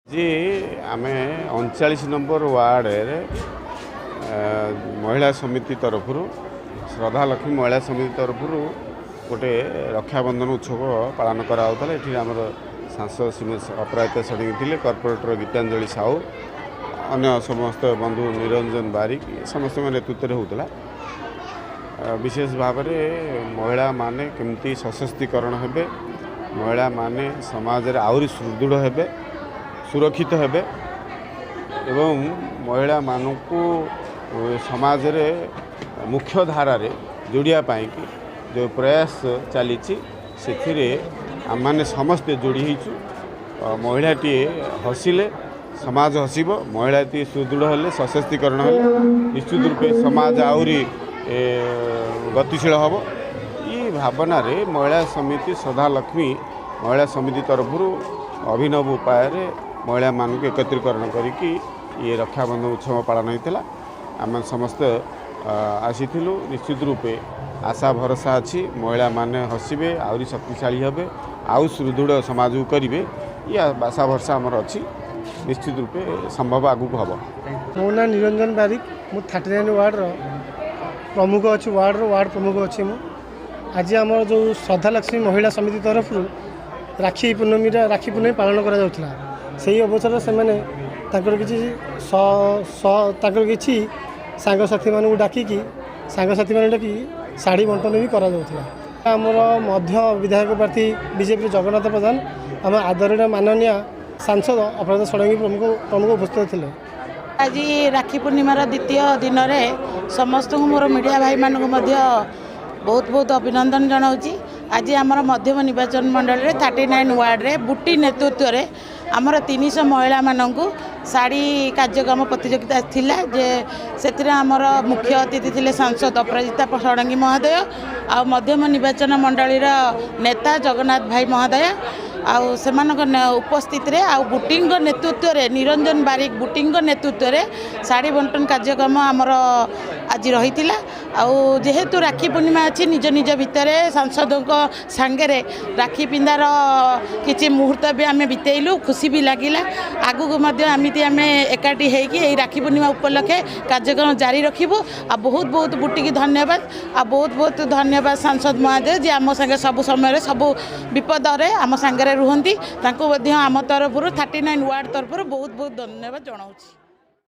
जी आमे 39 number ward महिला समिति तरफ श्रद्धा लक्ष्मी महिला समिति तरफ गोटे रक्षाबंधन उत्सव पालन कराउथला। एठी हमर सांसद श्रीमती अपराजिता षडंगी थिले, कॉर्पोरेटर गीतांजलि साहू, अन्य समस्त बंधु निरंजन बारिक समस्त नेतृत्व होता। विशेष भाव में महिला माने केमती सशक्तिकरण हेबे, महिला माने समाज रे आउरी सुदृढ़ हेबे, सुरक्षित हेबे एवं महिला मानकू समाज रे मुख्य धारा रे जोड़िया पाई कि जो प्रयास चली से आम मैंने समस्ते जोड़ी होइछु। महिलाटी हसिले समाज हसिब, महिलाटी सुदृढ़ हेले सशक्तिकरण हेले निश्चित रूपे समाज आउरी गतिशील हम। ये भावना रे महिला समिति श्रद्धा लक्ष्मी महिला समिति तरफ अभिनव उपाय महिला मानक एकत्रीकरण करके ये रक्षाबंधन उत्सव पालन होता। आम समस्त आसीलु। निश्चित रूपे आशा भरोसा अच्छी महिला माने हसबे, आउरी शक्तिशाली हेबे, आउ सुदृढ़ समाज को करेंगे। ये आशा भरोसा आमर अच्छी, निश्चित रूपे संभव आगू हम। मो ना निरंजन बारिक, मु 39 वार्ड प्रमुख अच्छी, वार्ड प्रमुख अच्छी। आज आम जो श्रद्धा लक्ष्मी महिला समिति तरफ राखी पूर्णमी पालन करा से अवसर से मैंने किसी सांगसाथी मानू डाकिकी सांगसाथी मान डाकी शाढ़ी बंटन भी करमर मध्य विधायक प्रार्थी बीजेपी जगन्नाथ प्रधान आम आदरणीय माननीय सांसद अपराजिता षडंगी प्रमुख उपस्थित थे। आज राखी पूर्णिमार द्वितीय दिन में समस्त मोर मीडिया भाई मानक बहुत बहुत अभिनंदन जनाऊँगी। आज आमर मध्यम निर्वाचन मंडल रे 39 वार्ड रे बुटी नेतृत्व रे आमर 300 महिला मानक साड़ी कार्यक्रम प्रतियोगिता थिला। जे से आमर मुख्य अतिथि थिले सांसद अपराजिता षडंगी महोदय आ मध्यम निर्वाचन मंडल नेता जगन्नाथ भाई महोदय आउ सेमानक उपस्थित रे आ बुटिंग नेतृत्व रे निरंजन बारिक बुटिंग नेतृत्व रे साड़ी बंटन कार्यक्रम आमर आज रही। जेहेतु राखी पूर्णिमा अच्छी निज निज भितर सांसदों सांगे राखी पिंधार किसी मुहूर्त भी आम बितेलु, खुशी भी लगिला। आगू आमती आम एकाठी होगी राखी पूर्णिमा उपलक्षे कार्यक्रम जारी रखिबू। आ बहुत बहुत बुटिकी धन्यवाद, आ बहुत बहुत धन्यवाद सांसद महोदय जी आम संगे सब समय सब विपद आम सांगे रुहंती। आम तरफ 39 वार्ड तरफ बहुत बहुत धन्यवाद जनाऊँ।